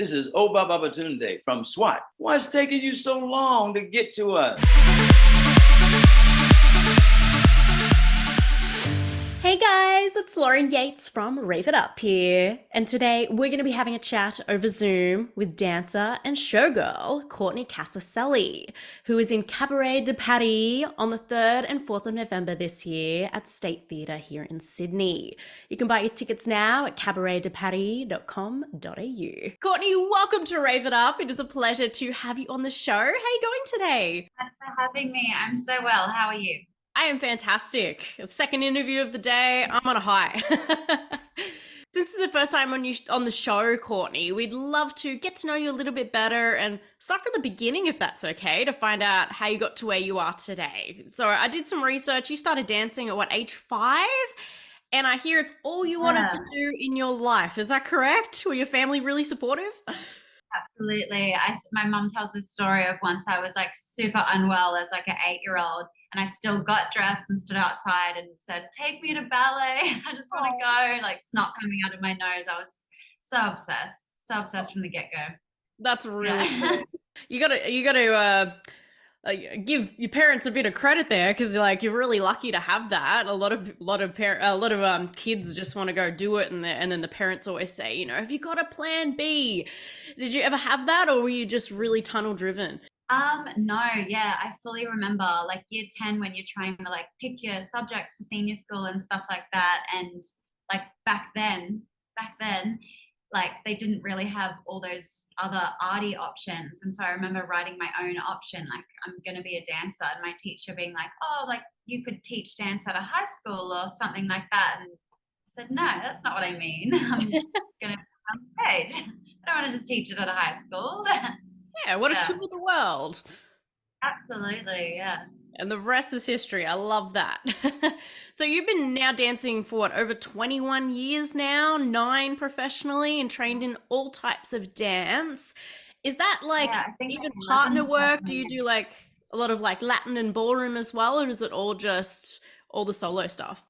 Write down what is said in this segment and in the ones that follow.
This is Oba Babatunde from SWAT. Why's taking you so long to get to us? Hey guys, it's Lauren Yates from Rave It Up here, and today we're going to be having a chat over Zoom with dancer and showgirl Courtney Casaceli, who is in Cabaret De Paris on the 3rd and 4th of November this year at State Theatre here in Sydney. You can buy your tickets now at cabaretdeparis.com.au. Courtney, welcome to Rave It Up. It is a pleasure to have you on the show. How are you going today? Thanks for having me. I'm so well. How are you? I am fantastic. Second interview of the day. I'm on a high. Since it's the first time on the show, Courtney, we'd love to get to know you a little bit better and start from the beginning, if that's okay, to find out how you got to where you are today. So I did some research. You started dancing at what, age 5? And I hear it's all you wanted to do in your life. Is that correct? Were your family really supportive? Absolutely. My mum tells this story of once I was like super unwell as like an 8-year-old, and I still got dressed and stood outside and said, "Take me to ballet. I just want to go." Like snot coming out of my nose. I was so obsessed from the get-go. That's really cool. You gotta give your parents a bit of credit there, because like you're really lucky to have that. A lot of kids just want to go do it, and then the parents always say, you know, have you got a plan B? Did you ever have that, or were you just really tunnel driven? No, yeah, I fully remember like year 10 when you're trying to like pick your subjects for senior school and stuff like that. And like back then, like they didn't really have all those other arty options. And so I remember writing my own option, like I'm going to be a dancer, and my teacher being like, "Oh, like you could teach dance at a high school or something like that." And I said, "No, that's not what I mean. I'm going to on stage. I don't want to just teach it at a high school." Yeah, what a tour of the world. Absolutely, yeah. And the rest is history. I love that. So you've been now dancing for what, over 21 years now, 9 professionally, and trained in all types of dance. Is that like even partner work? Do you do like a lot of like Latin and ballroom as well, or is it all just all the solo stuff?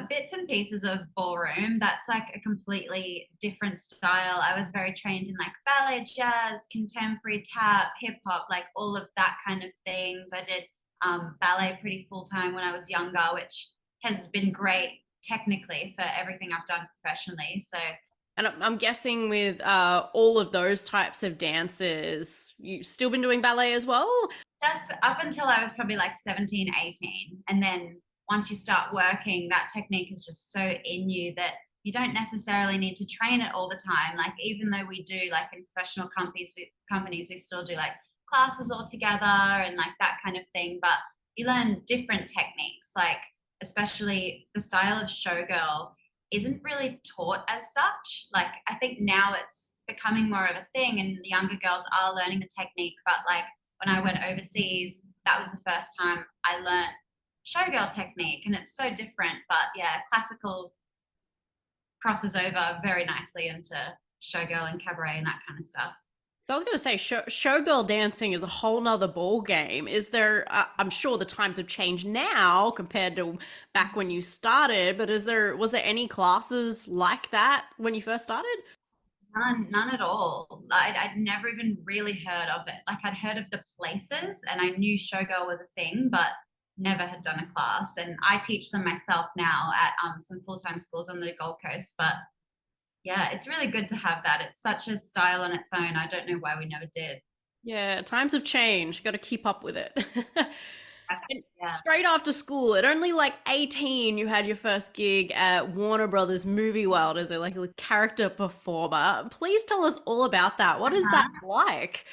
Bits and pieces of ballroom. That's like a completely different style. I was very trained in like ballet, jazz, contemporary, tap, hip hop, like all of that kind of things. I did ballet pretty full time when I was younger, which has been great technically for everything I've done professionally. So, and I'm guessing with all of those types of dances, you've still been doing ballet as well? Just up until I was probably like 17, 18. And then once you start working, that technique is just so in you that you don't necessarily need to train it all the time. Like even though we do like in professional companies, we still do like classes all together and like that kind of thing. But you learn different techniques, like especially the style of showgirl isn't really taught as such. Like I think now it's becoming more of a thing and the younger girls are learning the technique. But like when I went overseas, that was the first time I learned showgirl technique, and it's so different. But yeah, classical crosses over very nicely into showgirl and cabaret and that kind of stuff. So I was going to say, showgirl dancing is a whole nother ball game. Is there? I'm sure the times have changed now compared to back when you started. But was there any classes like that when you first started? None at all. I'd never even really heard of it. Like I'd heard of the places, and I knew showgirl was a thing, but never had done a class. And I teach them myself now at some full-time schools on the Gold Coast. But yeah, it's really good to have that. It's such a style on its own. I don't know why we never did. Yeah, times have changed. Got to keep up with it. And Yeah. straight after school, at only like 18, you had your first gig at Warner Brothers Movie World as a character performer. Please tell us all about that. What is that like?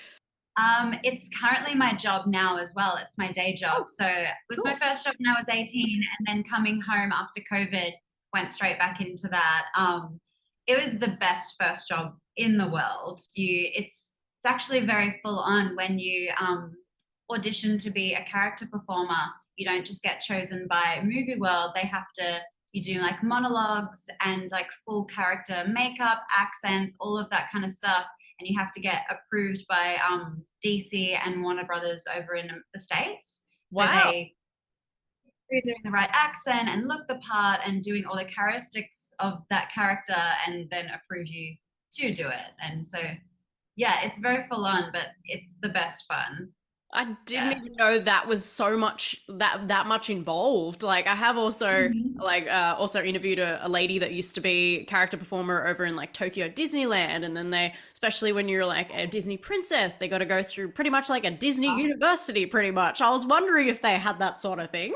It's currently my job now as well. It's my day job. Oh, So it was cool. my first job when I was 18, and then coming home after COVID, went straight back into that. It was the best first job in the world. It's actually very full on when you audition to be a character performer. You don't just get chosen by Movie World. You do like monologues and like full character makeup, accents, all of that kind of stuff. And you have to get approved by DC and Warner Brothers over in the States. So Wow. you're doing the right accent and look the part and doing all the characteristics of that character and then approve you to do it. And so yeah, it's very full on, but it's the best fun. I didn't Yeah. even know that was so much that much involved. Like I have also Mhm. also interviewed a lady that used to be character performer over in like Tokyo Disneyland, and then they, especially when you're like a Disney princess, they got to go through pretty much like a Disney university pretty much. I was wondering if they had that sort of thing.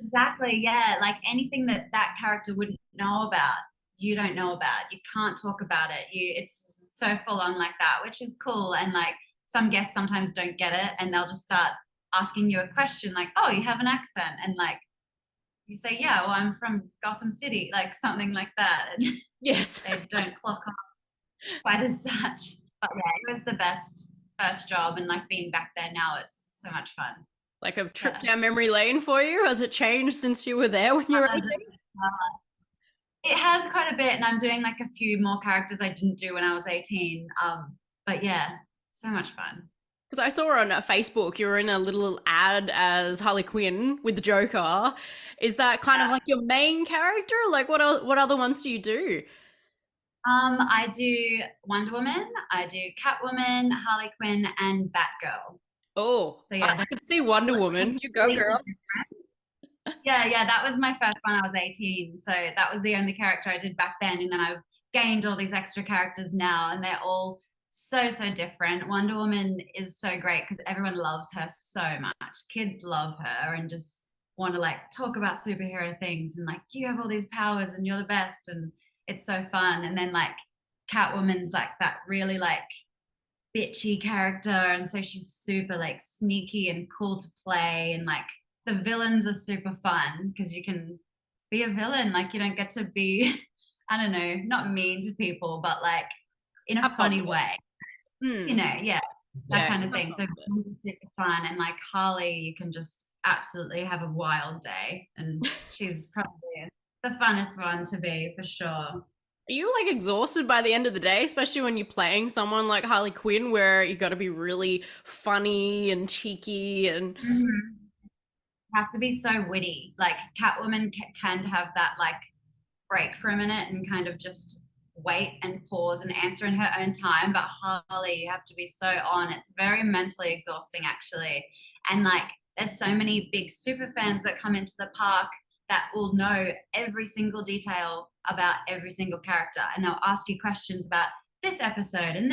Exactly. Yeah. Like anything that that character wouldn't know about, you don't know about. You can't talk about it. It's so full on like that, which is cool. And like some guests sometimes don't get it, and they'll just start asking you a question like, "Oh, you have an accent," and like you say, "Yeah, well, I'm from Gotham City," like something like that, and Yes. they don't clock on quite as such. But yeah, it was the best first job, and like being back there now, it's so much fun. Like a trip Yeah. down memory lane for you? Has it changed since you were there when you were Uh, 18? It has quite a bit, and I'm doing like a few more characters I didn't do when I was 18. But yeah, so much fun. Because I saw on Facebook you were in a little ad as Harley Quinn with the Joker. Is that kind of Yeah. like your main character? Like what other ones do you do? I do Wonder Woman, I do Catwoman, Harley Quinn, and Batgirl. Oh, So I, yeah, I could see Wonder Woman. You go, they're girl. yeah, that was my first one. I was 18, so that was the only character I did back then, and then I've gained all these extra characters now, and they're all so different. Wonder Woman is so great because everyone loves her so much. Kids love her and just want to like talk about superhero things and like you have all these powers and you're the best, and it's so fun. And then like Catwoman's like that really like bitchy character, and so she's super like sneaky and cool to play, and like the villains are super fun because you can be a villain, like you don't get to be I don't know, not mean to people, but like in a Have fun funny with it. way, Hmm. yeah, that Yeah, kind you of have thing. fun So with it. villains are super fun, and like Harley you can just absolutely have a wild day, and she's probably the funnest one to be for sure. Are you like exhausted by the end of the day, especially when you're playing someone like Harley Quinn, where you got to be really funny and cheeky and Mhm. Have to be so witty. Like Catwoman can have that like break for a minute and kind of just wait and pause and answer in her own time. But Harley, you have to be so on. It's very mentally exhausting, actually. And like, there's so many big super fans that come into the park that will know every single detail about every single character. And they'll ask you questions about this episode, and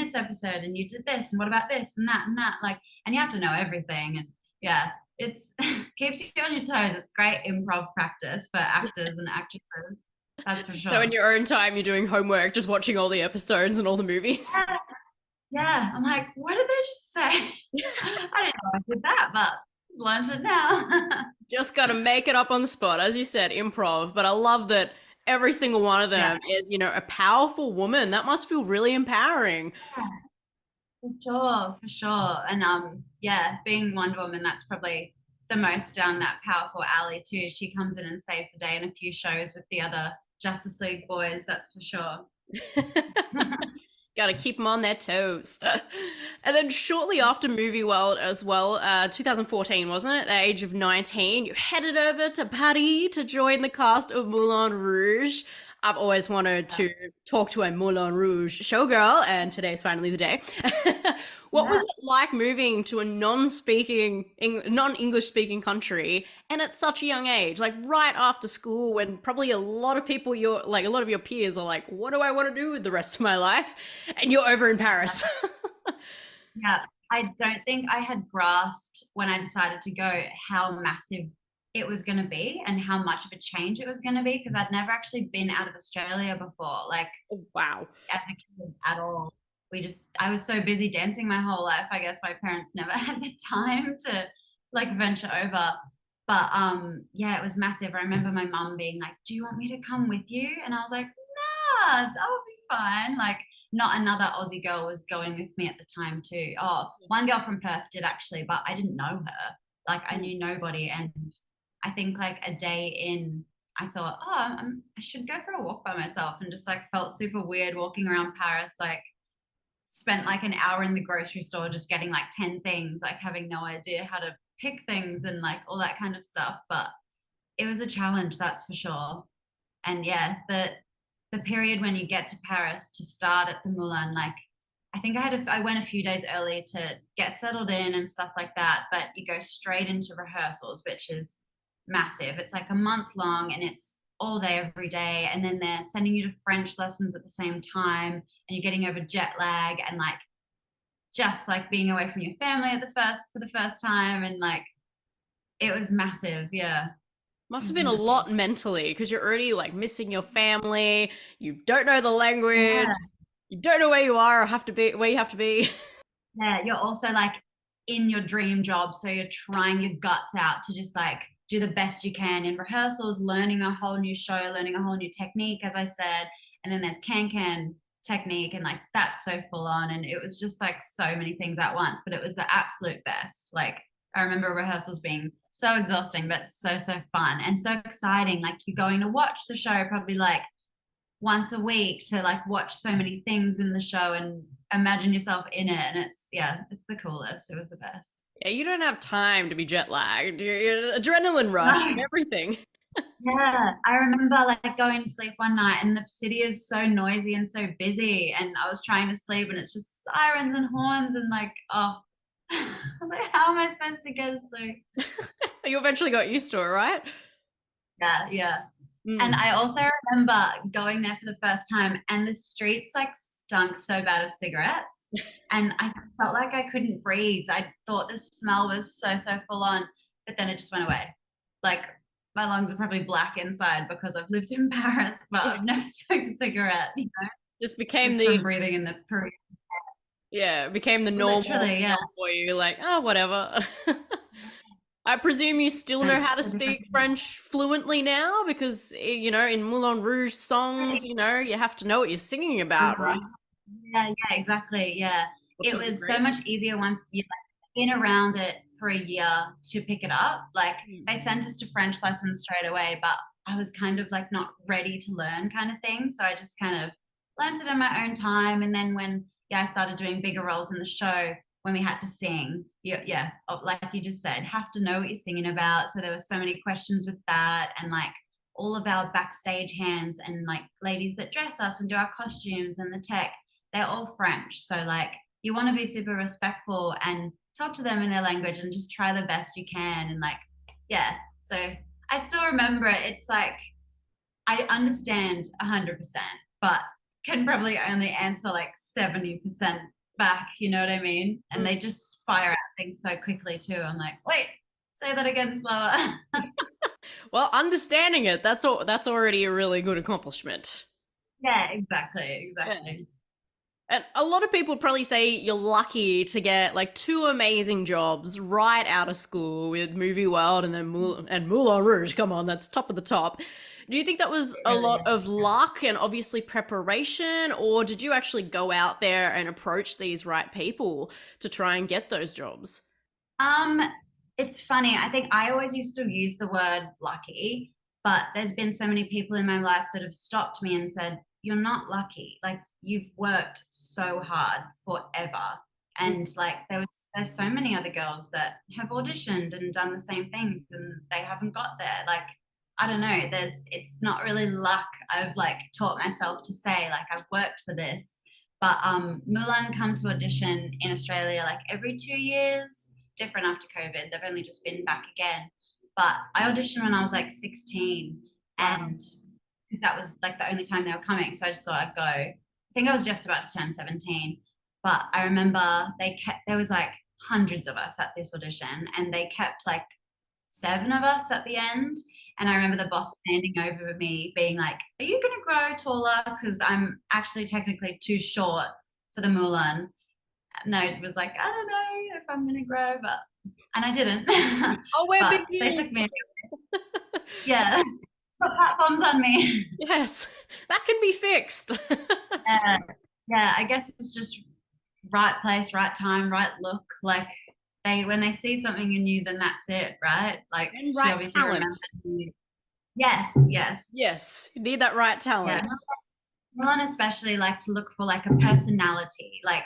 you did this, and what about this and that and that. Like, and you have to know everything. And yeah, it's keeps you on your toes. It's great improv practice for actors and actresses. That's for so in sure. your own time you're doing homework, just watching all the episodes and all the movies. Yeah, yeah. I'm like, what did they just say? I didn't know I did that, but learned it now. Just got to make it up on the spot, as you said, improv. But I love that every single one of Yeah, them is, a powerful woman. That must feel really empowering. for sure, for sure. And yeah, being Wonder Woman, that's probably the most down that powerful alley too. She comes in and saves the day in a few shows with the other Justice League boys, that's for sure. Got to keep them on their toes. And then shortly after Movie World as well, 2014, wasn't it? At the age of 19, you headed over to Paris to join the cast of Moulin Rouge. I've always wanted to talk to a Moulin Rouge showgirl, and today's finally the day. What was Yeah. it like moving to a non-English speaking country, and at such a young age, like right after school, when probably a lot of people, a lot of your peers are like, "What do I want to do with the rest of my life?" And you're over in Paris. Yeah, I don't think I had grasped when I decided to go how massive it was going to be and how much of a change it was going to be because I'd never actually been out of Australia before, like Wow. as a kid at all. I was so busy dancing my whole life. I guess my parents never had the time to like venture over. But yeah, it was massive. I remember my mum being like, "Do you want me to come with you?" And I was like, "Nah, I'll be fine." Like not another Aussie girl was going with me at the time too. Oh, one girl from Perth did actually, but I didn't know her. Like I knew nobody, and I think like a day in, I thought, oh, I should go for a walk by myself, and just like felt super weird walking around Paris. Like spent like an hour in the grocery store just getting like 10 things, like having no idea how to pick things and like all that kind of stuff. But it was a challenge, that's for sure. And yeah, the period when you get to Paris to start at the Moulin, like I think I went a few days early to get settled in and stuff like that. But you go straight into rehearsals, which is massive. It's like a month long, and it's all day, every day. And then they're sending you to French lessons at the same time, and you're getting over jet lag and like just like being away from your family for the first time, and like it was massive. Yeah. Must have been a lot mentally because you're already like missing your family. You don't know the language. Yeah. You don't know where you are or have to be where you have to be. Yeah, you're also like in your dream job, so you're trying your guts out to just like do the best you can in rehearsals, learning a whole new show, learning a whole new technique, as I said. And then there's can technique, and like that's so full on. And it was just like so many things at once, but it was the absolute best. Like I remember rehearsals being so exhausting, but so, so fun and so exciting. Like you're going to watch the show probably like once a week to like watch so many things in the show and imagine yourself in it. And it's the coolest. It was the best. Yeah, you don't have time to be jet lagged. You're adrenaline rush and everything. Yeah, I remember like going to sleep one night, and the city is so noisy and so busy, and I was trying to sleep and it's just sirens and horns and like, oh, I was like, how am I supposed to go to sleep? You eventually got used to it, right? Yeah. And I also remember going there for the first time, and the streets like stunk so bad of cigarettes, and I felt like I couldn't breathe. I thought the smell was so, so full on, but then it just went away. Like my lungs are probably black inside because I've lived in Paris, but I've never smoked a cigarette, you know. Just became just from breathing in the Parisian. Yeah, it became the normal smell for you. Like, oh, whatever. I presume you still know how to speak French fluently now because, you know, in Moulin Rouge songs, you know, you have to know what you're singing about, right? Yeah, exactly. Yeah. It was so much easier once you've been around it for a year to pick it up. Like they sent us to French lessons straight away, but I was kind of like not ready to learn kind of thing. So I just kind of learned it in my own time. And then when I started doing bigger roles in the show, when we had to sing, like you just said, have to know what you're singing about. So there were so many questions with that, and like all of our backstage hands and like ladies that dress us and do our costumes and the tech, they're all French. So like you want to be super respectful and talk to them in their language and just try the best you can. And like, yeah, so I still remember it. It's like I understand 100%, but can probably only answer like 70% back, you know what I mean? And they just fire out things so quickly too. I'm like, wait, say that again slower. Well, understanding it, that's already a really good accomplishment. Yeah, exactly. Yeah. And a lot of people probably say you're lucky to get like 2 amazing jobs right out of school with Movie World and then Moulin Rouge. Come on, that's top of the top. Do you think that was a lot of luck and obviously preparation, or did you actually go out there and approach these right people to try and get those jobs? It's funny. I think I always used to use the word lucky, but there's been so many people in my life that have stopped me and said, you're not lucky. Like you've worked so hard forever. And like there's so many other girls that have auditioned and done the same things and they haven't got there. Like I don't know, it's not really luck. I've like taught myself to say like I've worked for this. But Mulan come to audition in Australia like every 2 years, different after COVID. They've only just been back again. But I auditioned when I was like 16, and because that was like the only time they were coming. So I just thought I'd go. I think I was just about to turn 17. But I remember there was like hundreds of us at this audition, and they kept like 7 of us at the end. And I remember the boss standing over me being like, are you going to grow taller? Because I'm actually technically too short for the Mulan. No, it was like, I don't know if I'm going to grow, and I didn't. Oh, we're big they took me. Yeah. Put platforms on me. Yes, that can be fixed. Yeah, I guess it's just right place, right time, right look. Like when they see something in you, then that's it, right? Like and right talent. Yes. Yes, you need that right talent. Yeah. Milan especially like to look for like a personality. Like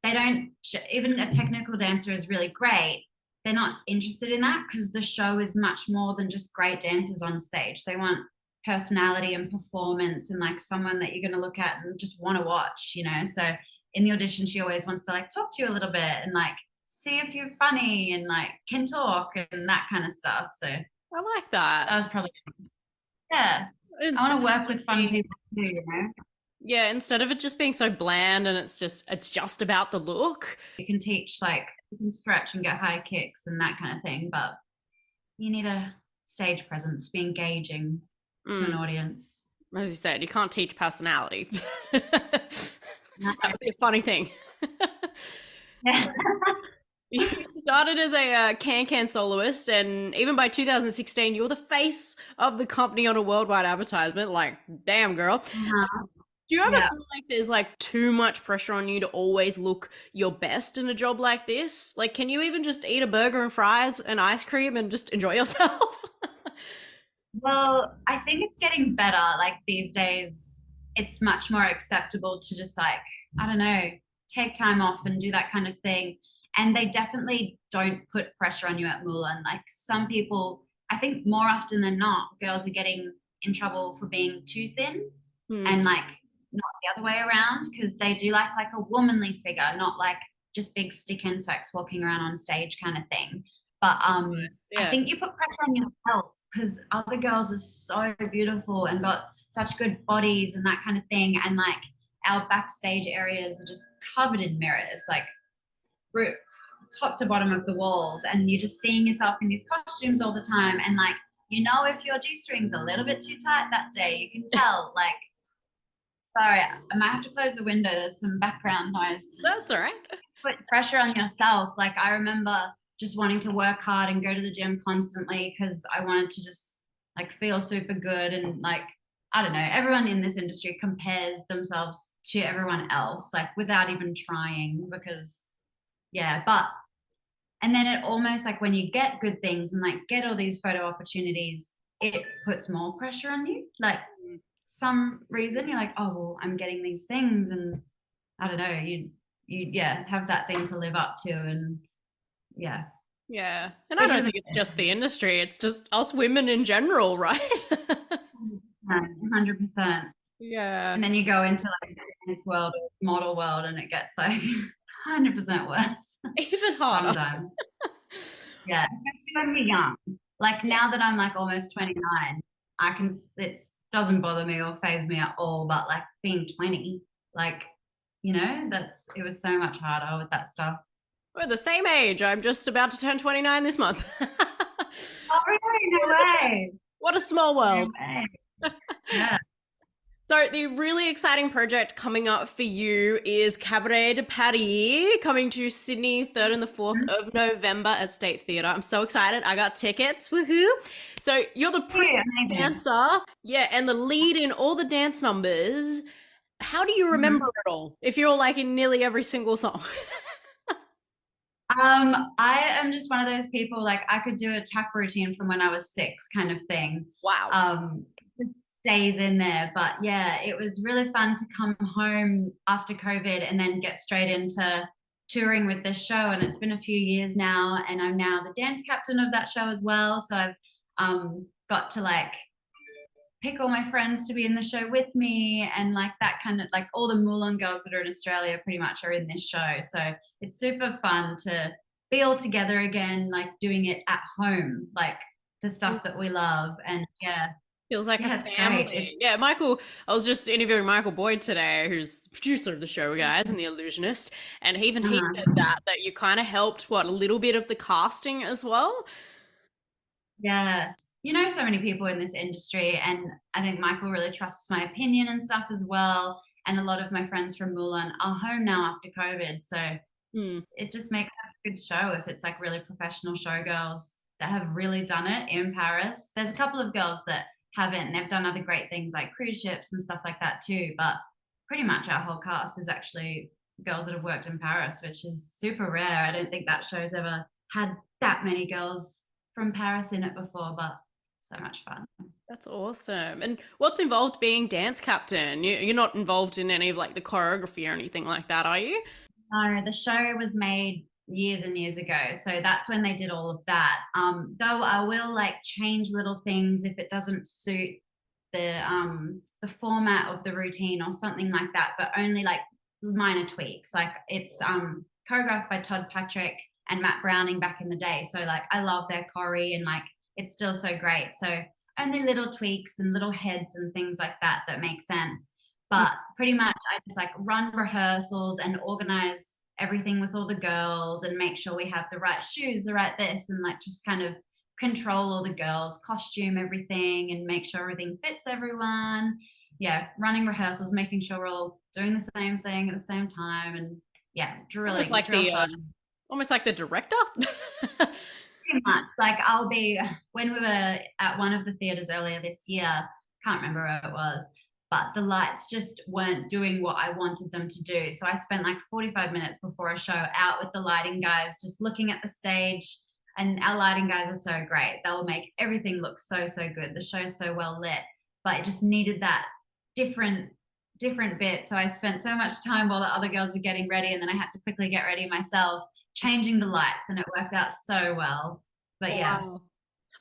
they don't, even a technical dancer is really great. They're not interested in that because the show is much more than just great dancers on stage. They want personality and performance and like someone that you're going to look at and just want to watch, you know? So in the audition, she always wants to like talk to you a little bit and like see if you're funny and like can talk and that kind of stuff. So I like that was that. probably, yeah. I Instead want of to work with just fun being- people too, you know? Yeah, instead of it just being so bland and it's just about the look. You can teach like, you can stretch and get high kicks and that kind of thing, but you need a stage presence, be engaging to an audience. As you said, you can't teach personality. No. That would be a funny thing. Yeah. You started as a can soloist, and even by 2016, you were the face of the company on a worldwide advertisement. Like, damn, girl. Uh-huh. Do you ever Yeah. feel like there's like too much pressure on you to always look your best in a job like this? Like, can you even just eat a burger and fries and ice cream and just enjoy yourself? Well, I think it's getting better. Like these days, it's much more acceptable to just like, I don't know, take time off and do that kind of thing. And they definitely don't put pressure on you at Moulin. Like some people, I think more often than not, girls are getting in trouble for being too thin and like not the other way around because they do like a womanly figure, not like just big stick insects walking around on stage kind of thing. But Nice, I yeah. think you put pressure on yourself because other girls are so beautiful and got such good bodies and that kind of thing. And like our backstage areas are just covered in mirrors, like top to bottom of the walls. And you're just seeing yourself in these costumes all the time. And like, you know, if your G-string's a little bit too tight that day, you can tell. Like, sorry, I might have to close the window. There's some background noise. That's all right. Put pressure on yourself. Like I remember just wanting to work hard and go to the gym constantly because I wanted to just like feel super good and like I don't know, everyone in this industry compares themselves to everyone else like without even trying because yeah, but and then it almost like when you get good things and like get all these photo opportunities, it puts more pressure on you. Like some reason you're like, oh well, I'm getting these things and I don't know, you yeah, have that thing to live up to and yeah. Yeah. And I don't think it's just the industry, it's just us women in general, right? 100%. Yeah. And then you go into like this world, model world, and it gets like 100% worse. Even harder. Sometimes. Yeah, especially when you're young. Like now that I'm like almost 29, I can, it doesn't bother me or faze me at all. But like being 20, like, you know, it was so much harder with that stuff. We're the same age. I'm just about to turn 29 this month. Oh, really? No way. What a small world. No way. Yeah. So the really exciting project coming up for you is Cabaret De Paris, coming to Sydney 3rd and the 4th of November at State Theatre. I'm so excited. I got tickets. Woohoo. So you're the principal dancer. Yeah, and the lead in all the dance numbers. How do you remember it all if you're like in nearly every single song? I am just one of those people, like I could do a tap routine from when I was 6 kind of thing. Wow. It stays in there. But yeah, it was really fun to come home after COVID and then get straight into touring with this show. And it's been a few years now, and I'm now the dance captain of that show as well. So I've got to like pick all my friends to be in the show with me, and like that kind of like all the Moulin girls that are in Australia pretty much are in this show. So it's super fun to be all together again, like doing it at home, like the stuff that we love. And yeah. Feels like a family. Yeah, Michael, I was just interviewing Michael Boyd today, who's the producer of the show, guys, and the illusionist. And he said that you kind of helped, a little bit of the casting as well? Yeah. You know, so many people in this industry, and I think Michael really trusts my opinion and stuff as well. And a lot of my friends from Moulin are home now after COVID. So it just makes us a good show if it's like really professional showgirls that have really done it in Paris. There's a couple of girls that haven't. They've done other great things like cruise ships and stuff like that too. But pretty much our whole cast is actually girls that have worked in Paris, which is super rare. I don't think that show's ever had that many girls from Paris in it before, but so much fun. That's awesome. And what's involved being dance captain? You're not involved in any of like the choreography or anything like that, are you? No, the show was made years and years ago, so that's when they did all of that. Though I will like change little things if it doesn't suit the format of the routine or something like that, but only like minor tweaks. Like it's choreographed by Todd Patrick and Matt Browning back in the day. So like I love their choreo and like it's still so great. So only little tweaks and little heads and things like that that make sense. But pretty much I just like run rehearsals and organize everything with all the girls and make sure we have the right shoes, the right this, and like just kind of control all the girls, costume everything and make sure everything fits everyone. Yeah, running rehearsals, making sure we're all doing the same thing at the same time, and yeah, drilling. Almost like the director. Pretty much. Like I'll be, when we were at one of the theaters earlier this year, can't remember where it was, but the lights just weren't doing what I wanted them to do. So I spent like 45 minutes before a show out with the lighting guys, just looking at the stage. And our lighting guys are so great. They'll make everything look so, so good. The show's so well lit, but it just needed that different bit. So I spent so much time while the other girls were getting ready, and then I had to quickly get ready myself, changing the lights, and it worked out so well. But yeah. Wow.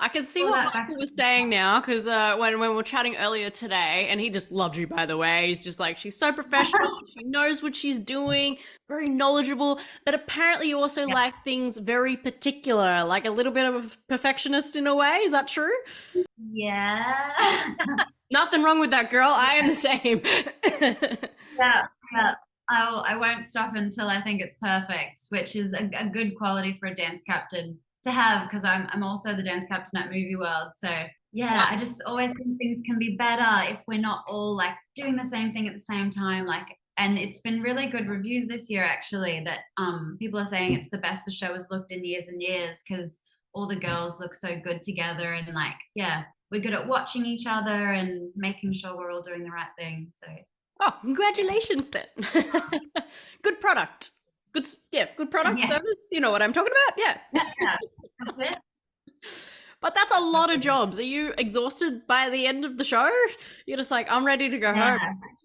I can see what Michael was saying now, because when we were chatting earlier today, and he just loves you, by the way. He's just like, she's so professional. She knows what she's doing, very knowledgeable. But apparently you also like things very particular, like a little bit of a perfectionist in a way. Is that true? Yeah. Nothing wrong with that, girl. I am the same. Yeah. I won't stop until I think it's perfect, which is a good quality for a dance captain to have, because I'm also the dance captain at Movie World. So yeah, I just always think things can be better if we're not all like doing the same thing at the same time. Like, and it's been really good reviews this year actually, that people are saying it's the best the show has looked in years and years, because all the girls look so good together, and like, yeah, we're good at watching each other and making sure we're all doing the right thing. So oh, congratulations then. Good product. Good product service. You know what I'm talking about? Yeah. That's it. But that's a lot of jobs. Are you exhausted by the end of the show? You're just like, I'm ready to go home.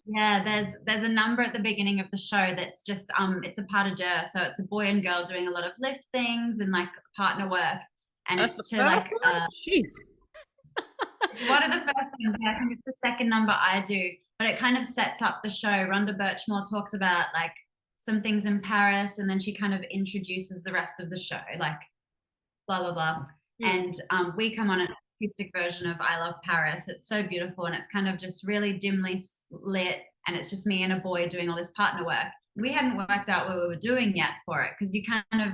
Yeah, there's a number at the beginning of the show that's just it's a pas de deux. So it's a boy and girl doing a lot of lift things and like partner work. And that's it's to like jeez. One of the first ones, I think it's the second number I do, but it kind of sets up the show. Rhonda Birchmore talks about like some things in Paris, and then she kind of introduces the rest of the show, like blah blah blah. And we come on an acoustic version of I Love Paris. It's so beautiful, and it's kind of just really dimly lit, and it's just me and a boy doing all this partner work. We hadn't worked out what we were doing yet for it, because you kind of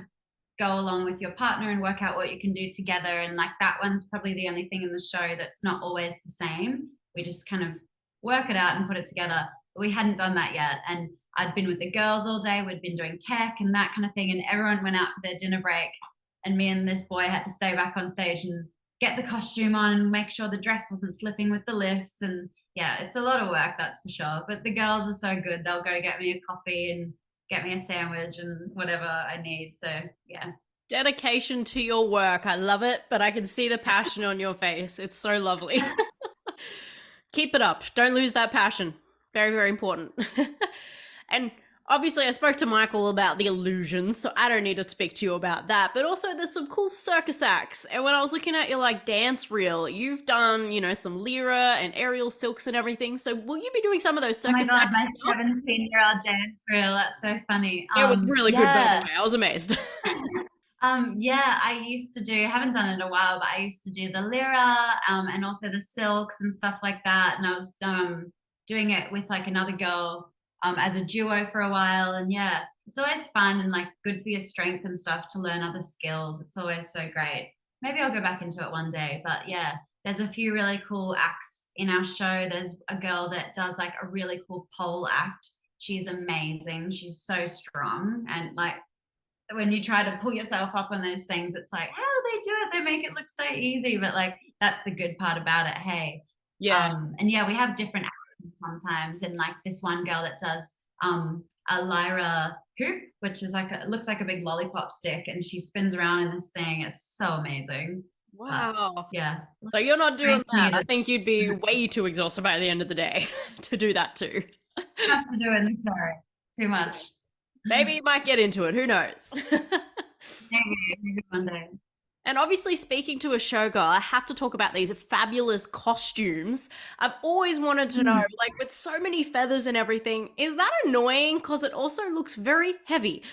go along with your partner and work out what you can do together, and like that one's probably the only thing in the show that's not always the same. We just kind of work it out and put it together. But we hadn't done that yet, and I'd been with the girls all day. We'd been doing tech and that kind of thing, and everyone went out for their dinner break, and me and this boy had to stay back on stage and get the costume on and make sure the dress wasn't slipping with the lifts. And yeah, it's a lot of work, that's for sure. But the girls are so good. They'll go get me a coffee and get me a sandwich and whatever I need. So yeah. Dedication to your work. I love it, but I can see the passion on your face. It's so lovely. Keep it up. Don't lose that passion. Very, very important. And obviously I spoke to Michael about the illusions, so I don't need to speak to you about that. But also there's some cool circus acts. And when I was looking at your like dance reel, you've done, you know, some lyra and aerial silks and everything. So will you be doing some of those circus acts? My 17-year-old dance reel. That's so funny. It was really good, by the way. I was amazed. Yeah, I used to do, haven't done it in a while, but I used to do the lyra and also the silks and stuff like that. And I was doing it with like another girl as a duo for a while. And yeah, it's always fun and like good for your strength and stuff to learn other skills. It's always so great. Maybe I'll go back into it one day. But yeah, there's a few really cool acts in our show. There's a girl that does like a really cool pole act. She's amazing. She's so strong. And like, when you try to pull yourself up on those things, it's like, how do they do it? They make it look so easy, but like that's the good part about it. Hey, yeah. And yeah, we have different accents sometimes, and like this one girl that does a lyra hoop, which is like it looks like a big lollipop stick, and she spins around in this thing. It's so amazing. Wow. But, yeah. So you're not doing that. I think you'd be way too exhausted by the end of the day to do that too. I have to do it in the show. Too much. Maybe you might get into it. Who knows? Maybe one day. And obviously, speaking to a showgirl, I have to talk about these fabulous costumes. I've always wanted to know, like, with so many feathers and everything, is that annoying? Because it also looks very heavy.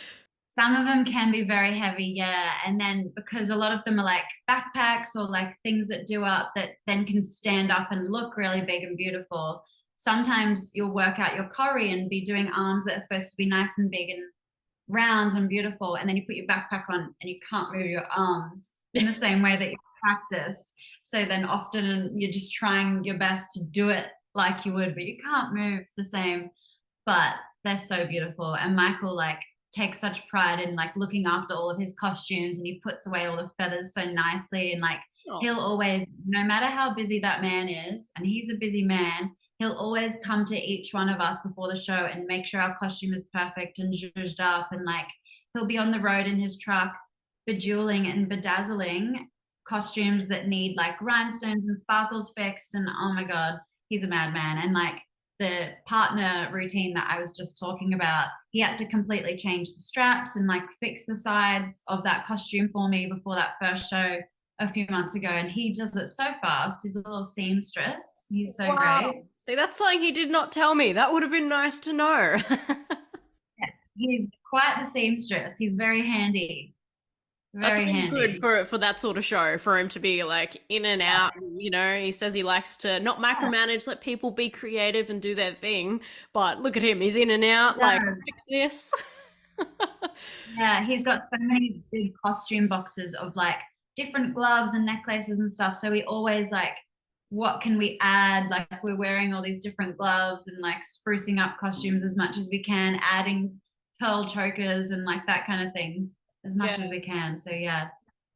Some of them can be very heavy, yeah. And then because a lot of them are like backpacks or like things that do up that then can stand up and look really big and beautiful. Sometimes you'll work out your choreo and be doing arms that are supposed to be nice and big and round and beautiful. And then you put your backpack on and you can't move your arms in the same way that you practiced. So then often you're just trying your best to do it like you would, but you can't move the same. But they're so beautiful. And Michael like takes such pride in like looking after all of his costumes, and he puts away all the feathers so nicely, and like Oh, he'll always, no matter how busy that man is, and he's a busy man, he'll always come to each one of us before the show and make sure our costume is perfect and zhuzhed up, and like he'll be on the road in his truck bejeweling and bedazzling costumes that need like rhinestones and sparkles fixed, and oh my god, he's a madman. And like the partner routine that I was just talking about, he had to completely change the straps and like fix the sides of that costume for me before that first show a few months ago. And he does it so fast. He's a little seamstress. He's so wow. great. See, that's something he did not tell me. That would have been nice to know. He's quite the seamstress. He's very handy. That's Very really good handy. for that sort of show, for him to be like in and out. You know, he says he likes to not micromanage, let people be creative and do their thing. But look at him, he's in and out, like, Yeah. fix this. Yeah, he's got so many big costume boxes of like different gloves and necklaces and stuff. So we always like, what can we add? Like we're wearing all these different gloves and like sprucing up costumes as much as we can, adding pearl chokers and like that kind of thing as much Yeah. as we can. So yeah,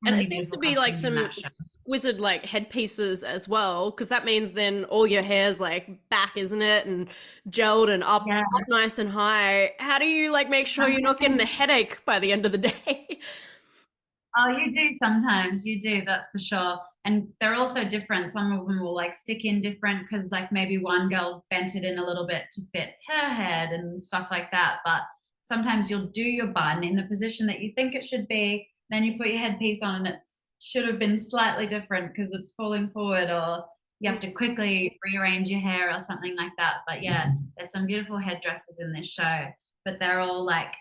And it really seems to beautiful be like costumes in some that show. exquisite like headpieces as well, because that means then all your hair's like back, isn't it? And gelled and Yeah. up nice and high. How do you like make sure you're not getting a headache by the end of the day? Oh, you do sometimes. You do, that's for sure. And they're also different. Some of them will like stick in different because like maybe one girl's bent it in a little bit to fit her head and stuff like that. But sometimes you'll do your bun in the position that you think it should be. Then you put your headpiece on and it should have been slightly different because it's falling forward, or you have to quickly rearrange your hair or something like that. But yeah, there's some beautiful headdresses in this show, but they're all like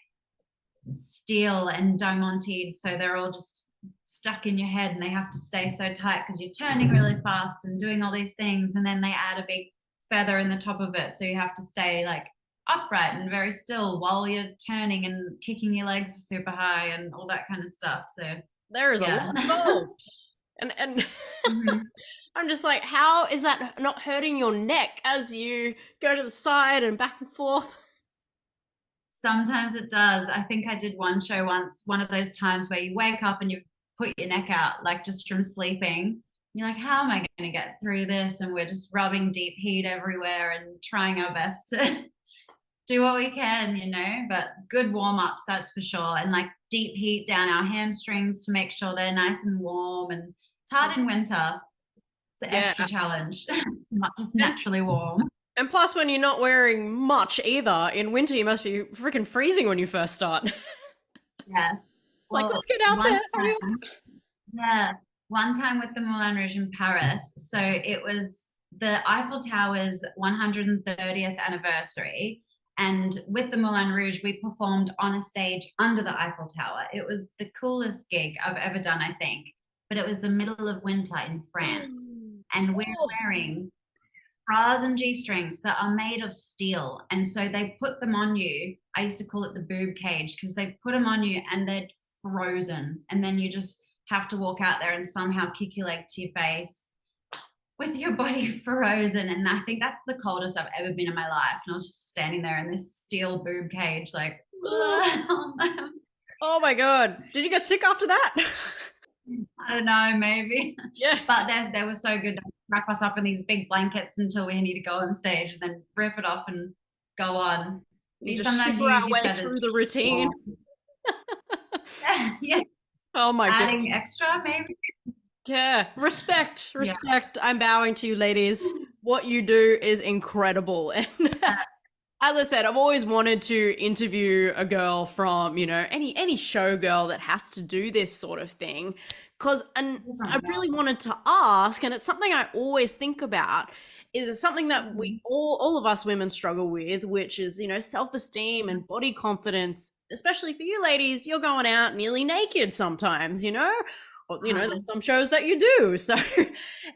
steel and diamanted, so they're all just stuck in your head and they have to stay so tight because you're turning really fast and doing all these things, and then they add a big feather in the top of it, so you have to stay like upright and very still while you're turning and kicking your legs super high and all that kind of stuff. So There is a yeah. lot involved. And Mhm. I'm just like, how is that not hurting your neck as you go to the side and back and forth? Sometimes it does. I think I did one show once, one of those times where you wake up and you put your neck out, like just from sleeping. You're like, how am I going to get through this? And we're just rubbing deep heat everywhere and trying our best to do what we can, you know. But good warm ups, that's for sure. And like deep heat down our hamstrings to make sure they're nice and warm. And it's hard in winter. It's an Yeah. extra challenge, not just And, naturally warm. and plus, when you're not wearing much either, in winter you must be freaking freezing when you first start. Yes. Like, Well, let's get out one there. Hurry up. time, yeah, one time with the Moulin Rouge in Paris. So it was the Eiffel Tower's 130th anniversary. And with the Moulin Rouge, we performed on a stage under the Eiffel Tower. It was the coolest gig I've ever done, I think. But it was the middle of winter in France. And we're Oh, wearing bras and G-strings that are made of steel. And so they put them on you. I used to call it the boob cage because they put them on you and they're frozen. And then you just have to walk out there and somehow kick your leg to your face with your body frozen. And I think that's the coldest I've ever been in my life. And I was just standing there in this steel boob cage, like, I oh my god. Did you get sick after that? don't know, maybe. Yeah. But they were so good to wrap us up in these big blankets until we need to go on stage and then rip it off and go on. We You just sometimes super use our your way feathers through to the routine. yeah, Oh my adding goodness. extra maybe. Yeah. Respect. Yeah. Respect. I'm bowing to you, ladies. What you do is incredible. And As I said, I've always wanted to interview a girl from, any showgirl that has to do this sort of thing. And I really wanted to ask, and it's something I always think about, is it something that we all of us women struggle with, which is, self-esteem and body confidence, especially for you ladies, you're going out nearly naked sometimes, or, there's some shows that you do. So,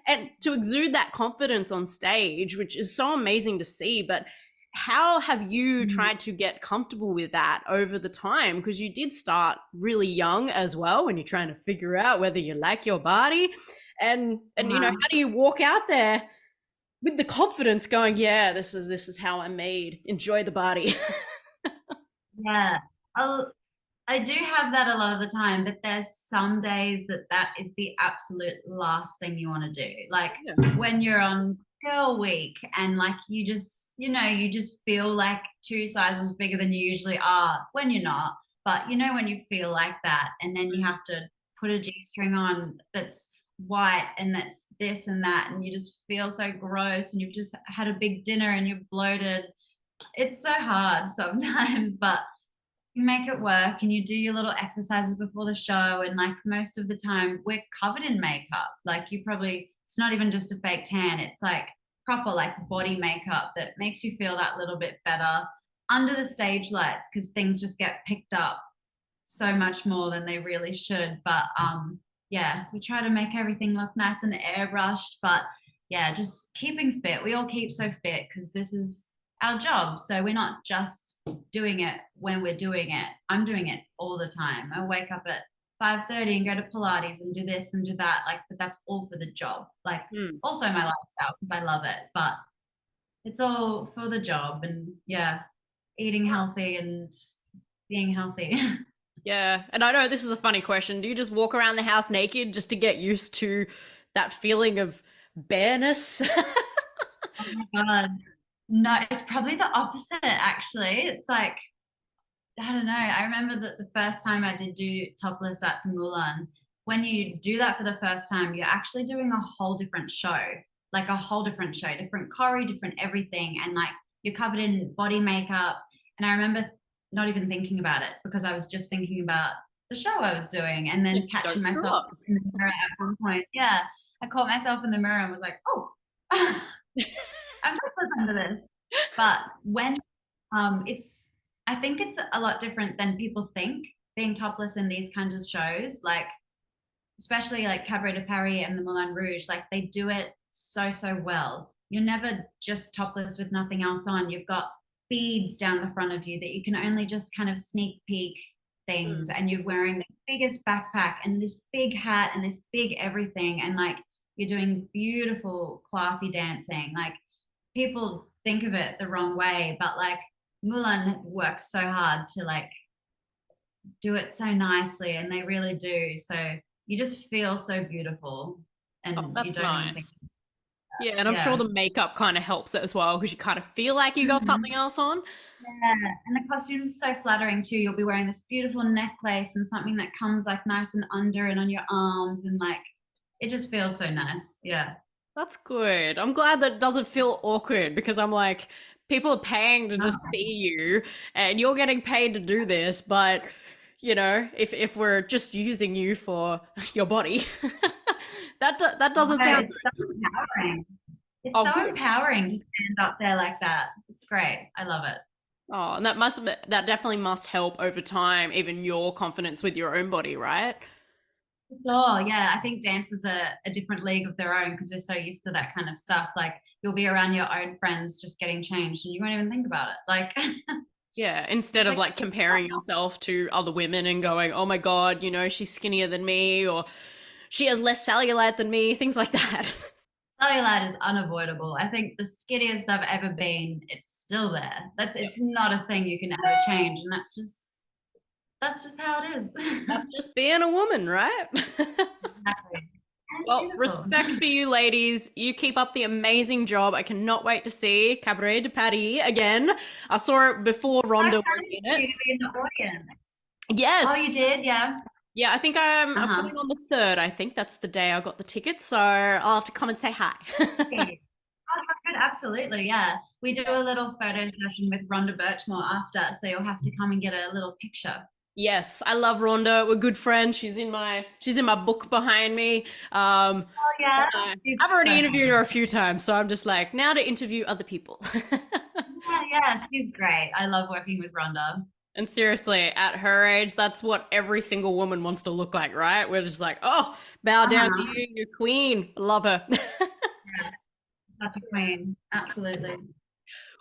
and to exude that confidence on stage, which is so amazing to see, but how have you tried to get comfortable with that over the time? Because you did start really young as well when you're trying to figure out whether you like your body. And how do you walk out there with the confidence going, yeah, this is how I'm made. Enjoy the body. Yeah. I do have that a lot of the time, but there's some days that is the absolute last thing you want to do. Like when you're on girl week and like you just feel like 2 sizes bigger than you usually are when you're not. But when you feel like that, and then you have to put a G-string on that's white and that's this and that, and you just feel so gross, and you've just had a big dinner and you're bloated. It's so hard sometimes, but you make it work and you do your little exercises before the show. And like most of the time we're covered in makeup. Like it's not even just a fake tan. It's like proper like body makeup that makes you feel that little bit better under the stage lights, because things just get picked up so much more than they really should. But we try to make everything look nice and airbrushed. But yeah, just keeping fit. We all keep so fit because this is our job. So we're not just doing it when we're doing it. I'm doing it all the time. I wake up at 5:30 and go to Pilates and do this and do that. Like, but that's all for the job. Like also my lifestyle, because I love it, but it's all for the job. And eating healthy and being healthy. Yeah. And I know this is a funny question. Do you just walk around the house naked just to get used to that feeling of bareness? Oh my God. No, it's probably the opposite, actually. It's like, I don't know. I remember that the first time I did do topless at the Moulin, when you do that for the first time, you're actually doing a whole different show, like a whole different show, different choreo, different everything. And like you're covered in body makeup. And I remember not even thinking about it because I was just thinking about the show I was doing, and then catching myself in the mirror at one point. Yeah, I caught myself in the mirror and was like, oh, I'm topless under this. But when I think it's a lot different than people think, being topless in these kinds of shows, like especially like Cabaret De Paris and the Moulin Rouge. Like they do it so well. You're never just topless with nothing else on. You've got beads down the front of you that you can only just kind of sneak peek things, and you're wearing the biggest backpack and this big hat and this big everything, and like you're doing beautiful classy dancing. Like people think of it the wrong way, but like Moulin works so hard to like do it so nicely, and they really do. So you just feel so beautiful, and that's you don't nice. even think. Yeah, and I'm sure the makeup kind of helps it as well, because you kind of feel like you got something else on. Yeah, and the costumes are so flattering too. You'll be wearing this beautiful necklace and something that comes like nice and under and on your arms, and like it just feels so nice. Yeah. That's good. I'm glad that it doesn't feel awkward, because I'm like, people are paying to just see you and you're getting paid to do this, but if we're just using you for your body, that doesn't sound It's so empowering. It's Oh, so good. empowering to stand up there like that. It's great. I love it. Oh, and that definitely must help over time, even your confidence with your own body, right? Sure, yeah. I think dancers are a different league of their own because we're so used to that kind of stuff. Like you'll be around your own friends just getting changed and you won't even think about it. Like Yeah, instead of like comparing yourself to other women and going, oh my God, she's skinnier than me, or she has less cellulite than me, things like that. cellulite is unavoidable. I think the skinniest I've ever been, it's still there. It's not a thing you can ever change, and that's just how it is. That's just being a woman, right? Exactly. Well, Beautiful. respect for you ladies. You keep up the amazing job. I cannot wait to see Cabaret de Paris again. I saw it before Rhonda was in You it. to be in the audience. Yes. Oh, you did? Yeah. Yeah, I think I'm putting on the 3rd. I think that's the day I got the ticket. So I'll have to come and say hi. Okay. Oh, that's good. Absolutely. Yeah. We do a little photo session with Rhonda Birchmore after, so you'll have to come and get a little picture. Yes, I love Rhonda. We're good friends. She's in my book behind me. Oh yeah, I've already so interviewed her a few times, so I'm just like, now to interview other people. yeah, she's great. I love working with Rhonda. And seriously, at her age, that's what every single woman wants to look like, right? We're just like, oh, bow down to you, you queen. Love her. Yeah, that's a queen. Absolutely.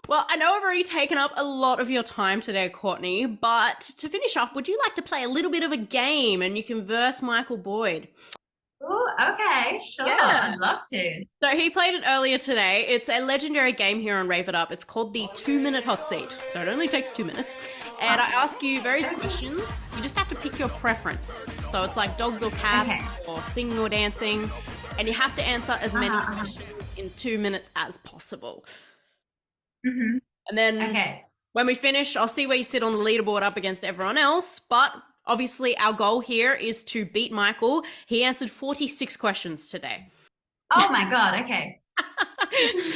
Well, I know I've already taken up a lot of your time today, Courtney, but to finish up, would you like to play a little bit of a game and you can verse Michael Boyd? Oh, okay, sure. Yeah. I'd love to. So he played it earlier today. It's a legendary game here on Rave It Up. It's called the 2-minute hot seat. So it only takes 2 minutes. And I ask you various questions. You just have to pick your preference. So it's like dogs or cats or singing or dancing. And you have to answer as many questions in 2 minutes as possible. Mm-hmm. And then when we finish, I'll see where you sit on the leaderboard up against everyone else. But obviously our goal here is to beat Michael. He answered 46 questions today. Oh my God, okay.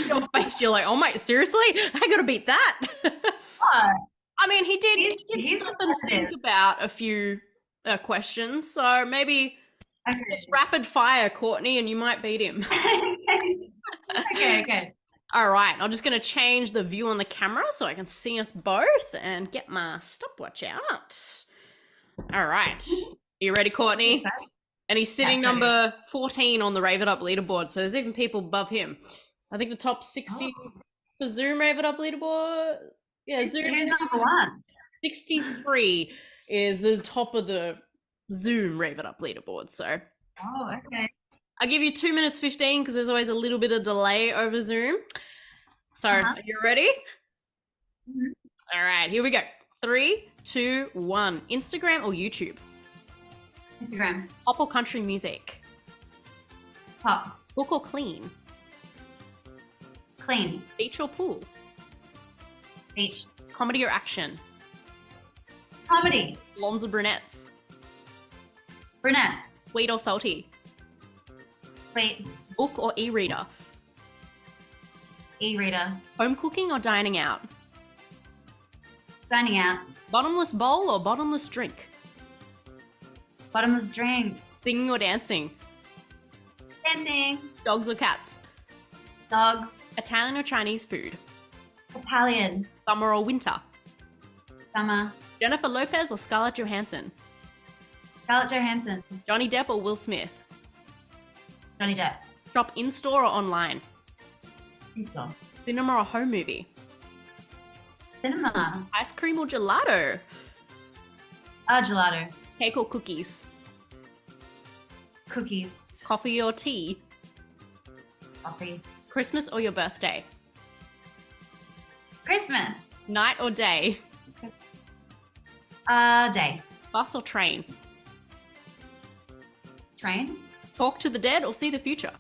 Your face, you're like, oh my, seriously? I gotta beat that. Oh, I mean, he did he's stop and think about a few questions. So maybe just rapid fire, Courtney, and you might beat him. Okay. All right, I'm just going to change the view on the camera so I can see us both and get my stopwatch out. All right. You ready, Courtney? Okay. And he's sitting number 14 on the Rave It Up leaderboard, so there's even people above him. I think the top 60 for Zoom Rave It Up leaderboard. Yeah, Zoom. Who's number one? 63 is the top of the Zoom Rave It Up leaderboard, so. Oh, okay. I'll give you 2 minutes 15 because there's always a little bit of delay over Zoom. So, are you ready? Mm-hmm. All right, here we go. 3, 2, 1. Instagram or YouTube? Instagram. Pop or country music? Pop. Book or clean? Clean. Beach or pool? Beach. Comedy or action? Comedy. Blondes or brunettes? Brunettes. Sweet or salty? Sweet. Book or e-reader? E-reader. Home cooking or dining out? Dining out. Bottomless bowl or bottomless drink? Bottomless drinks. Singing or dancing? Dancing. Dogs or cats? Dogs. Italian or Chinese food? Italian. Summer or winter? Summer. Jennifer Lopez or Scarlett Johansson? Scarlett Johansson. Johnny Depp or Will Smith? Johnny Depp. Shop in-store or online? In-store. Cinema or home movie? Cinema. Ice cream or gelato? Gelato. Cake or cookies? Cookies. Coffee or tea? Coffee. Christmas or your birthday? Christmas. Night or day? Day. Bus or train? Train. Talk to the dead or see the future?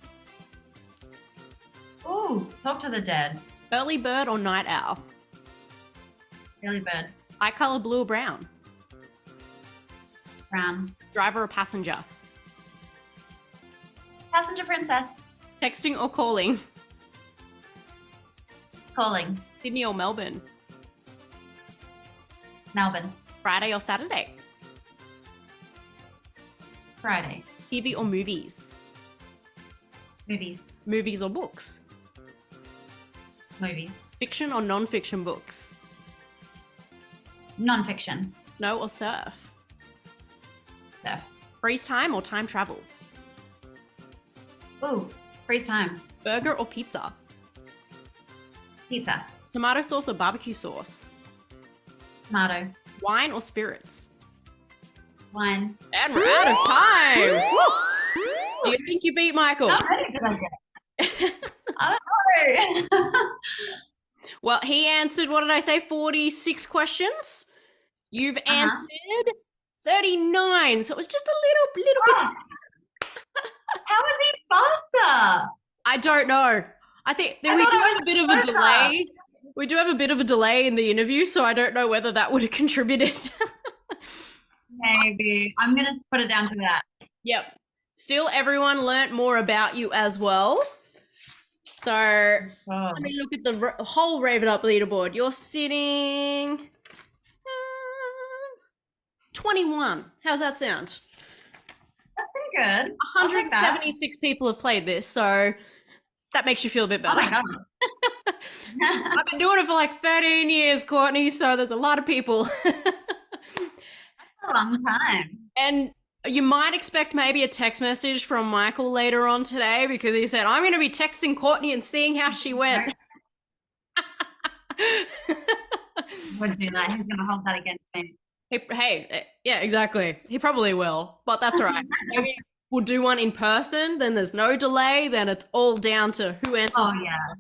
Ooh, talk to the dead. Early bird or night owl? Early bird. Eye color blue or brown? Brown. Driver or passenger? Passenger princess. Texting or calling? Calling. Sydney or Melbourne? Melbourne. Friday or Saturday? Friday. TV or movies? Movies. Movies or books? Movies. Fiction or non-fiction books? Non-fiction. Snow or surf? Surf. Freeze time or time travel? Ooh, freeze time. Burger or pizza? Pizza. Tomato sauce or barbecue sauce? Tomato. Wine or spirits? Wine. And we're out of time! Woo! Do you think you beat Michael? How many did I get? I don't know. Well, he answered, what did I say, 46 questions? You've answered 39, so it was just a little bit. How is he faster? I don't know. I think we do have a bit of a delay. We do have a bit of a delay in the interview, so I don't know whether that would have contributed. Maybe. I'm going to put it down to that. Yep. Still, everyone learnt more about you as well. So Oh, let me look at the whole Rave It Up leaderboard. You're sitting 21. How's that sound? pretty good. I'll take that. 176 people have played this, so that makes you feel a bit Oh better. my god. I've been doing it for like 13 years, Courtney, so there's a lot of people. A long time. And you might expect maybe a text message from Michael later on today because he said, I'm going to be texting Courtney and seeing how she went. Would do that. He's gonna hold that against me. Hey, yeah, exactly. He probably will, but that's all right. Maybe we'll do one in person, then there's no delay, then it's all down to who answers. Oh yeah.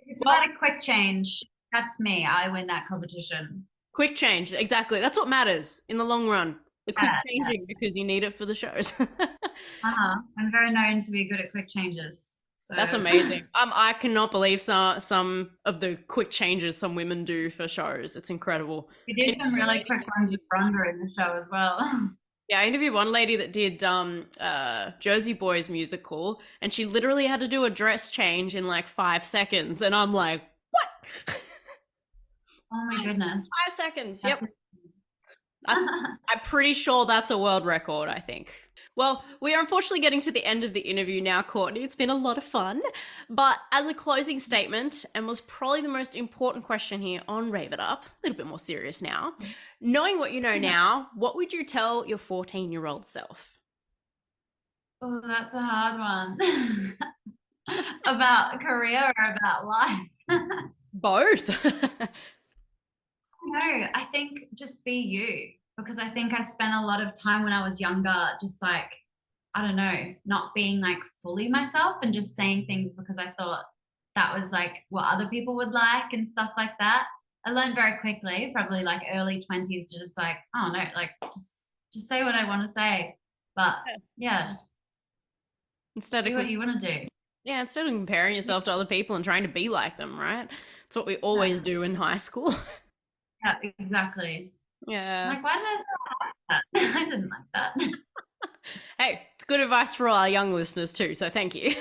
It's about a quick change. That's me. I win that competition. Quick change, exactly. That's what matters in the long run. The quick Yeah, changing because you need it for the shows. I'm very known to be good at quick changes. So. That's amazing. I cannot believe some of the quick changes some women do for shows. It's incredible. We did some really quick ones with Rhonda in the show as well. Yeah, I interviewed one lady that did Jersey Boys musical, and she literally had to do a dress change in like 5 seconds, and I'm like, what? Oh my goodness. 5 seconds. Yep. I'm pretty sure that's a world record, I think. Well, we are unfortunately getting to the end of the interview now, Courtney. It's been a lot of fun. But as a closing statement, and was probably the most important question here on Rave It Up, a little bit more serious now, knowing what you know now, what would you tell your 14-year-old self? Oh, that's a hard one. About career or about life? Both. No, I think just be you, because I think I spent a lot of time when I was younger just like, I don't know, not being like fully myself and just saying things because I thought that was like what other people would like and stuff like that. I learned very quickly, probably like early 20s, to just like, oh no, like just say what I want to say. But yeah, just Instead do of what you want to do. Yeah, instead of comparing yourself to other people and trying to be like them, right? It's what we always do in high school. Yeah, exactly. Yeah. Like, why did I say that? I didn't like that. Hey, it's good advice for all our young listeners too, so thank you.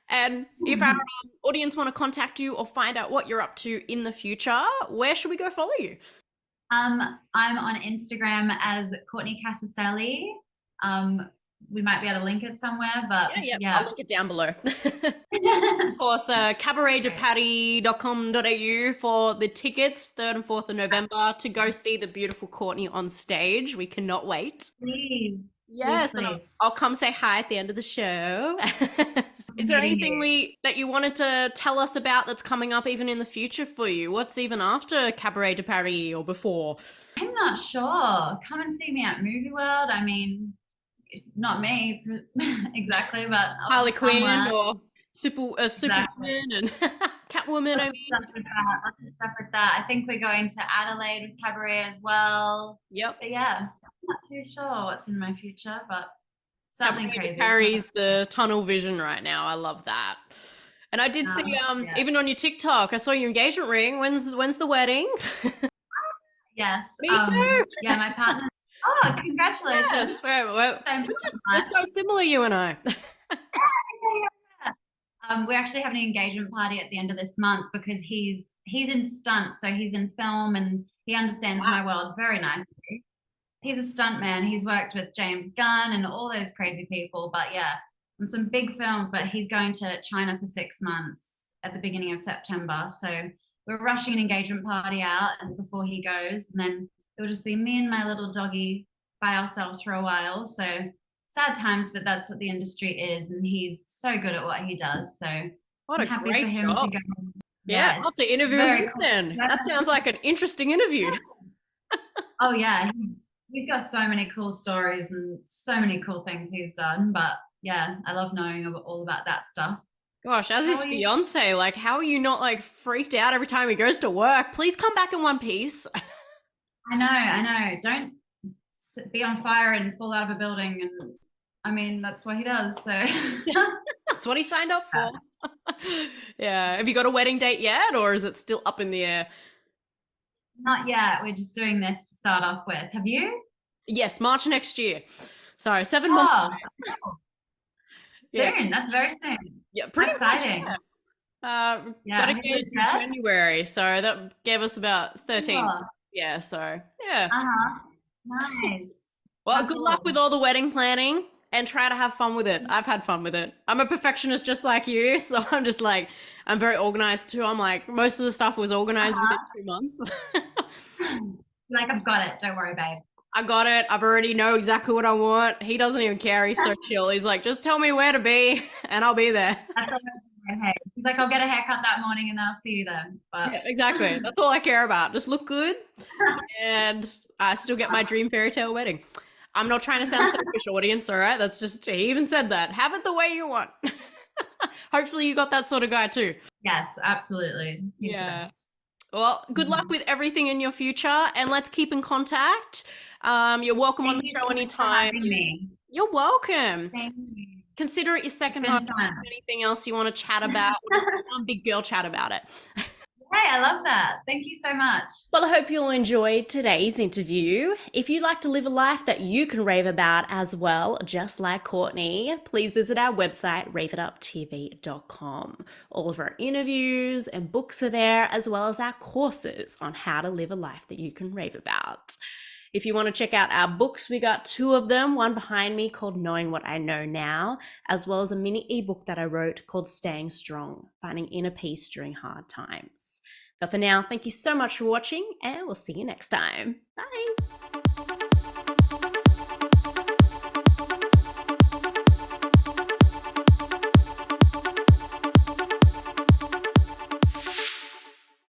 And if our audience want to contact you or find out what you're up to in the future, where should we go follow you? I'm on Instagram as Courtney Casaceli. We might be able to link it somewhere, but yeah. I'll link it down below. Of course, cabaretdeparis.com.au for the tickets, 3rd and 4th of November, to go see the beautiful Courtney on stage. We cannot wait. Please. Yes, please. And I'll come say hi at the end of the show. Is there anything that you wanted to tell us about that's coming up even in the future for you? What's even after Cabaret de Paris or before? I'm not sure. Come and see me at Movie World. I mean, not me exactly, but Harley Quinn or Exactly. Superwoman and Catwoman. I mean, lots of stuff with that. I think we're going to Adelaide with Cabaret as well. Yep. But yeah, I'm not too sure what's in my future, but something crazy. Carries the tunnel vision right now. I love that. And I did see even on your TikTok, I saw your engagement ring. When's the wedding? Yes. Me too. Yeah, my partner's. Oh, congratulations. Yes, we're so similar, you and I. We're actually having an engagement party at the end of this month because he's in stunts, so he's in film and he understands my world very nicely. He's a stunt man. He's worked with James Gunn and all those crazy people, but yeah, on some big films. But he's going to China for 6 months at the beginning of September, so we're rushing an engagement party out and before he goes, and then it'll just be me and my little doggy by ourselves for a while. So sad times, but that's what the industry is, and he's so good at what he does. So what I'm happy for him to go. Yeah, I'll have to interview him then. That sounds like an interesting interview. Oh yeah, he's got so many cool stories and so many cool things he's done. But yeah, I love knowing all about that stuff. Gosh, as his fiance, like, how are you not like freaked out every time he goes to work? Please come back in one piece. I know. Don't be on fire and fall out of a building. And I mean, that's what he does. So that's what he signed up for. Yeah. Have you got a wedding date yet, or is it still up in the air? Not yet. We're just doing this to start off with. Have you? Yes, March next year. Sorry, 7 months. Soon. That's very soon. Yeah, pretty Exciting. much. Yeah. Yeah. Got Have you engaged in dressed? January, so that gave us about 13. Cool. Yeah, so yeah. Uh-huh. Nice. Well, How good luck with cool. all the wedding planning and try to have fun with it. I've had fun with it. I'm a perfectionist just like you, so I'm just like, I'm very organized too. I'm like, most of the stuff was organized within Uh-huh. 2 months. Like, I've got it. Don't worry, babe. I got it. I've already know exactly what I want. He doesn't even care. He's so chill. He's like, just tell me where to be and I'll be there. That's all I have. He's like, I'll get a haircut that morning and then I'll see you then. But Yeah, exactly. That's all I care about. Just look good and I still get my dream fairy tale wedding. I'm not trying to sound selfish, audience, all right? That's just, he even said that. Have it the way you want. Hopefully you got that sort of guy too. yes, absolutely. He's the Yeah. best. Well, good luck with everything in your future and let's keep in contact. You're welcome on Thank the you show so much for anytime. having me. You're welcome. Thank you. Consider it your second It's home. been fun. Anything else you want to chat about? Or just one big girl chat about it. Hey, I love that. Thank you so much. Well, I hope you'll enjoy today's interview. If you'd like to live a life that you can rave about as well, just like Courtney, please visit our website, raveituptv.com. All of our interviews and books are there, as well as our courses on how to live a life that you can rave about. If you want to check out our books, we got 2 of them, one behind me called Knowing What I Know Now, as well as a mini ebook that I wrote called Staying Strong, Finding Inner Peace During Hard Times. But for now, thank you so much for watching and we'll see you next time. Bye.